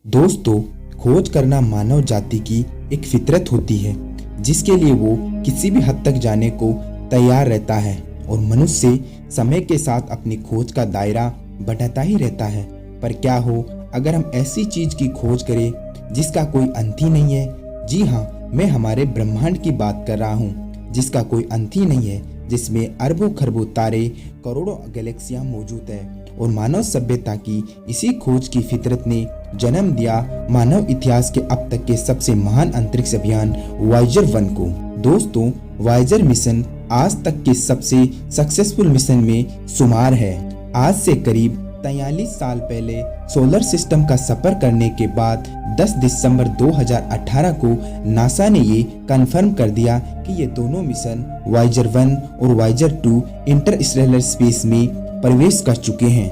दोस्तों, खोज करना मानव जाति की एक फितरत होती है जिसके लिए वो किसी भी हद तक जाने को तैयार रहता है और मनुष्य समय के साथ अपनी खोज का दायरा बढ़ाता ही रहता है। पर क्या हो अगर हम ऐसी चीज की खोज करें जिसका कोई अंत ही नहीं है। जी हाँ, मैं हमारे ब्रह्मांड की बात कर रहा हूँ जिसका कोई अंत ही नहीं है, जिसमें अरबों खरबों तारे, करोड़ों गैलेक्सियां मौजूद है। और मानव सभ्यता की इसी खोज की फितरत ने जन्म दिया मानव इतिहास के अब तक के सबसे महान अंतरिक्ष अभियान वायेजर 1 को। दोस्तों, वायेजर मिशन आज तक के सबसे सक्सेसफुल मिशन में शुमार है। आज से करीब 43 साल पहले सोलर सिस्टम का सफर करने के बाद 10 दिसंबर 2018 को नासा ने ये कंफर्म कर दिया कि ये दोनों मिशन वायेजर 1 और वायेजर 2 इंटरस्टेलर स्पेस में प्रवेश कर चुके हैं।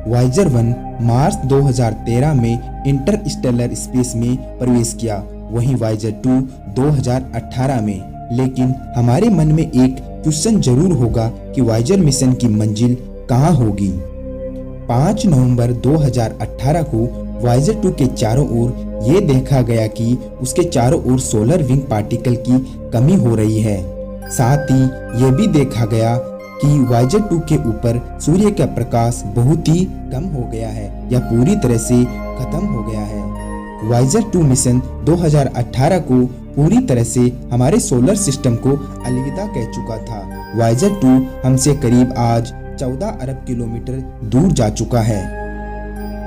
वायेजर 1 मार्च 2013 में इंटरस्टेलर स्पेस में प्रवेश किया, वहीं वायेजर 2 2018 में। लेकिन हमारे मन में एक क्वेश्चन जरूर होगा कि वायेजर मिशन की मंजिल कहाँ होगी। 5 नवंबर 2018 को वायेजर 2 के चारों ओर ये देखा गया कि उसके चारों ओर सोलर विंग पार्टिकल की कमी हो रही है। साथ ही ये भी देखा गया कि वायेजर 2 के ऊपर सूर्य का प्रकाश बहुत ही कम हो गया है या पूरी तरह से खत्म हो गया है। वायेजर 2 मिशन 2018 को पूरी तरह से हमारे सोलर सिस्टम को अलविदा कह चुका था। वायेजर 2 हमसे करीब आज 14 अरब किलोमीटर दूर जा चुका है,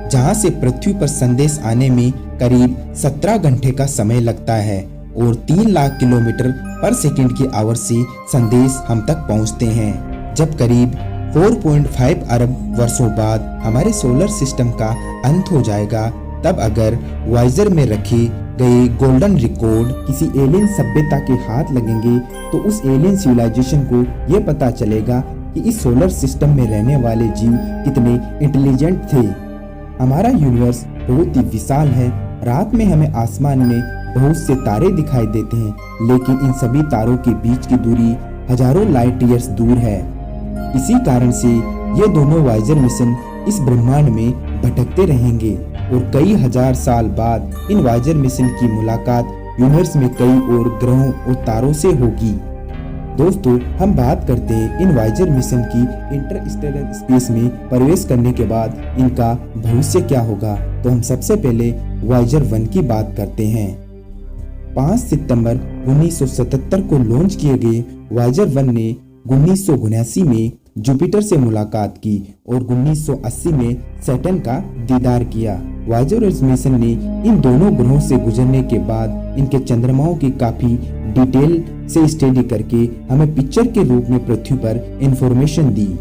जहां से पृथ्वी पर संदेश आने में करीब 17 घंटे का समय लगता है और 3 लाख किलोमीटर पर सेकंड की आवाज से संदेश हम तक पहुंचते हैं। जब करीब 4.5 अरब वर्षों बाद हमारे सोलर सिस्टम का अंत हो जाएगा, तब अगर वायेजर में रखे गए गोल्डन रिकॉर्ड किसी एलियन सभ्यता के हाथ लगेंगे तो उस एलियन सिविलाइजेशन को ये पता चलेगा कि इस सोलर सिस्टम में रहने वाले जीव कितने इंटेलिजेंट थे। हमारा यूनिवर्स बहुत ही विशाल है। रात में हमें आसमान में बहुत से तारे दिखाई देते हैं, लेकिन इन सभी तारों के बीच की दूरी हजारों लाइट ईयर्स दूर है। इसी कारण से ये दोनों वायेजर मिशन इस ब्रह्मांड में भटकते रहेंगे और कई हजार साल बाद इन वायेजर मिशन की मुलाकात यूनिवर्स में कई और ग्रहों और तारों से होगी। दोस्तों, हम बात करते हैं इन वायेजर मिशन की इंटरस्टेलर स्पेस में प्रवेश करने के बाद इनका भविष्य क्या होगा। तो हम सबसे पहले वायेजर 1 की बात करते हैं। 5 सितंबर 1977 को लॉन्च किए गए वायेजर 1 ने 1979 में जुपिटर से मुलाकात की और 1980 में सैटर्न का दीदार किया। वायेजर मिशन ने इन दोनों ग्रहों से गुजरने के बाद इनके चंद्रमाओं की काफी डिटेल से स्टडी करके हमें पिक्चर के रूप में पृथ्वी पर इंफॉर्मेशन दी।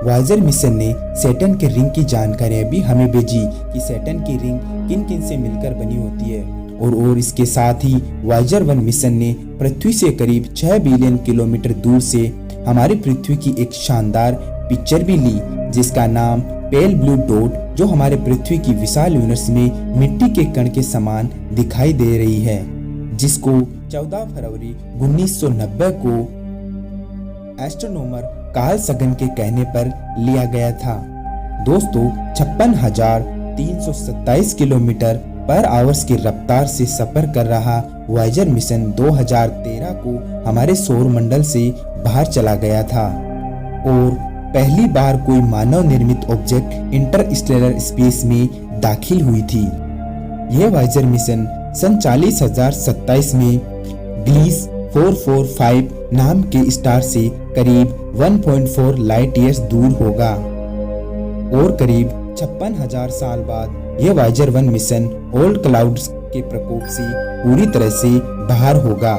वायेजर मिशन ने सैटर्न के रिंग की जानकारी भी हमें भेजी कि सैटर्न की रिंग किन किन से मिलकर बनी होती है। और इसके साथ ही वायेजर 1 मिशन ने पृथ्वी से करीब 6 बिलियन किलोमीटर दूर से हमारी पृथ्वी की एक शानदार पिक्चर भी ली, जिसका नाम पेल ब्लू डॉट, जो हमारे पृथ्वी की विशाल यूनिवर्स में मिट्टी के कण के समान दिखाई दे रही है, जिसको 14 फरवरी 1990 को एस्ट्रोनॉमर कार्ल सगन के कहने पर लिया गया था। दोस्तों, 56,327 किलोमीटर पर आवर्स की रफ्तार से सफर कर रहा वायेजर मिशन 2013 को हमारे सौर मंडल से बाहर चला गया था और पहली बार कोई मानव निर्मित ऑब्जेक्ट इंटरस्टेलर स्पेस में दाखिल हुई थी। यह वायेजर मिशन सन 40,027 में ग्लीस 445 नाम के स्टार से करीब 1.4 लाइट ईयर्स दूर होगा और करीब 56,000 साल बाद यह वायेजर 1 मिशन ओल्ड क्लाउड्स के प्रकोप से पूरी तरह से बाहर होगा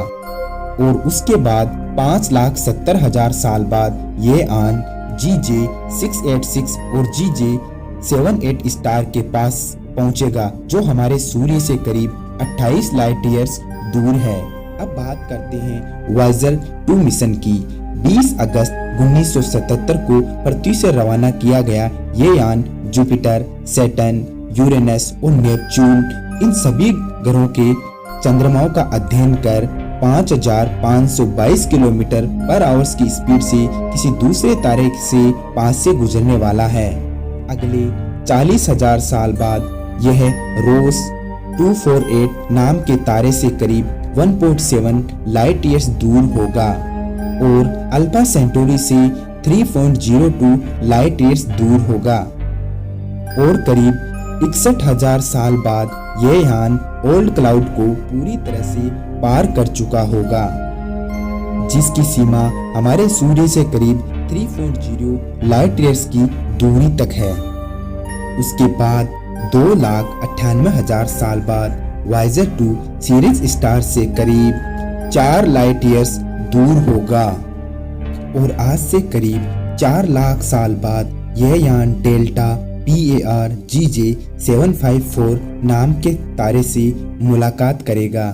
और उसके बाद 5,70,000 साल बाद ये आन GJ686 और GJ78 स्टार के पास पहुंचेगा, जो हमारे सूर्य से करीब 28 लाइट ईयर्स दूर है। अब बात करते हैं वायेजर 2 मिशन की। 20 अगस्त 1977 को पृथ्वी से रवाना किया गया ये यान जुपिटर, सैटर्न, यूरेनस और नेपच्यून इन सभी ग्रहों के चंद्रमाओं का अध्ययन कर 5,522 किलोमीटर पर आवर्स की स्पीड से किसी दूसरे तारे से पास से गुजरने वाला है। अगले 40,000 साल बाद यह रोस 248 नाम के तारे से करीब 1.7 लाइट ईयर्स दूर होगा और अल्फा सेंटोरी से 3.02 लाइट ईयर्स दूर होगा और करीब 61,000 साल बाद यह यान ओल्ड क्लाउड को पूरी तरह से पार कर चुका होगा, जिसकी सीमा हमारे सूर्य से करीब 3.0 लाइट ईयर्स की दूरी तक है। उसके बाद 2,98,000 साल बाद वाइजर 2 सीरीज स्टार से करीब 4 लाइट ईयर्स दूर होगा और आज से करीब 4 लाख साल बाद यह यान डेल्टा PAR-GJ 754 नाम के तारे से मुलाकात करेगा।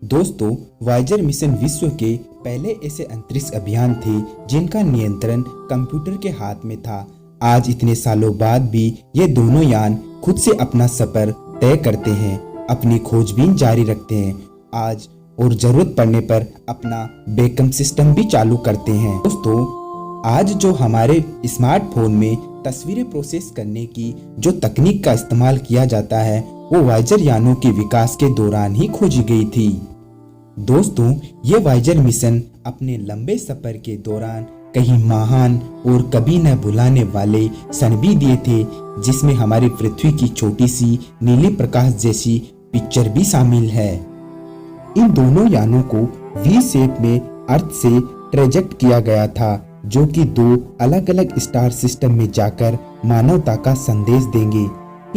दोस्तों, वाइजर मिशन विश्व के पहले ऐसे अंतरिक्ष अभियान थे जिनका नियंत्रण कंप्यूटर के हाथ में था। आज इतने सालों बाद भी ये दोनों यान खुद से अपना सफर तय करते हैं, अपनी खोजबीन जारी रखते हैं आज और जरूरत पड़ने पर अपना बैकअप सिस्टम भी चालू करते हैं। दोस्तों, आज जो हमारे स्मार्टफोन में तस्वीरें प्रोसेस करने की जो तकनीक का इस्तेमाल किया जाता है वो वाइजर यानों के विकास के दौरान ही खोजी गई थी। दोस्तों, ये वाइजर मिशन अपने लंबे सफर के दौरान कई महान और कभी न भुलाने वाले क्षण भी दिए थे, जिसमें हमारी पृथ्वी की छोटी सी नीली प्रकाश जैसी पिक्चर भी शामिल है। इन दोनों यानों को वी शेप में अर्थ से ट्रेजेक्ट किया गया था, जो कि 2 अलग अलग स्टार सिस्टम में जाकर मानवता का संदेश देंगे।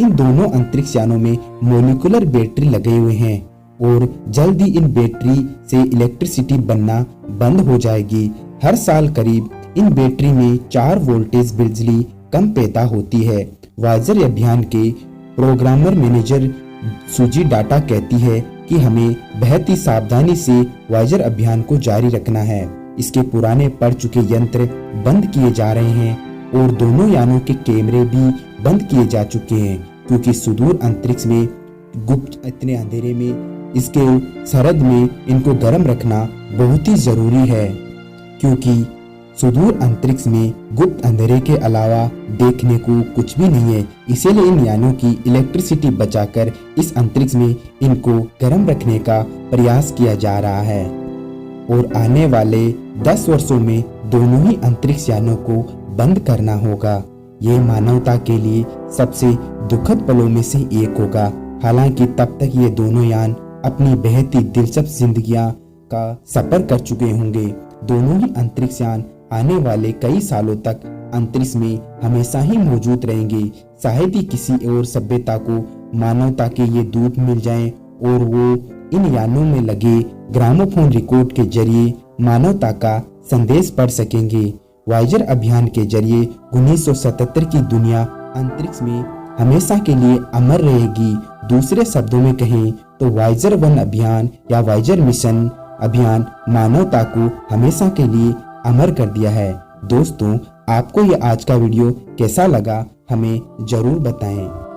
इन दोनों अंतरिक्ष यानों में मोलिकुलर बैटरी लगे हुए हैं और जल्द ही इन बैटरी से इलेक्ट्रिसिटी बनना बंद हो जाएगी। हर साल करीब इन बैटरी में 4 वोल्टेज बिजली कम पैदा होती है। वाइजर अभियान के प्रोग्रामर मैनेजर सुजी डाटा कहती है कि हमें बहुत ही सावधानी से वाइजर अभियान को जारी रखना है। इसके पुराने पड़ चुके यंत्र बंद किए जा रहे हैं और दोनों यानों के कैमरे भी बंद किए जा चुके हैं, क्योंकि सुदूर अंतरिक्ष में गुप्त इतने अंधेरे में इसके सरहद में इनको गर्म रखना बहुत ही जरूरी है, क्योंकि सुदूर अंतरिक्ष में गुप्त अंधेरे के अलावा देखने को कुछ भी नहीं है। इसीलिए इन यानों की इलेक्ट्रिसिटी बचाकर इस अंतरिक्ष में इनको गर्म रखने का प्रयास किया जा रहा है और आने वाले 10 वर्षों में दोनों ही अंतरिक्ष यानों को बंद करना होगा। ये मानवता के लिए सबसे दुखद पलों में से एक होगा। हालांकि तब तक ये दोनों यान अपनी बेहद ही दिलचस्प जिंदगियां का सफर कर चुके होंगे। दोनों ही अंतरिक्ष यान आने वाले कई सालों तक अंतरिक्ष में हमेशा ही मौजूद रहेंगे। शायद ही किसी और सभ्यता को मानवता के ये दूत मिल जाएं और वो इन यानों में लगे ग्रामोफोन रिकॉर्ड के जरिए मानवता का संदेश पढ़ सकेंगे। वाइजर अभियान के जरिए 1977 की दुनिया अंतरिक्ष में हमेशा के लिए अमर रहेगी। दूसरे शब्दों में कहें तो वाइजर 1 अभियान या वाइजर मिशन अभियान मानवता को हमेशा के लिए अमर कर दिया है। दोस्तों, आपको ये आज का वीडियो कैसा लगा हमें जरूर बताएं।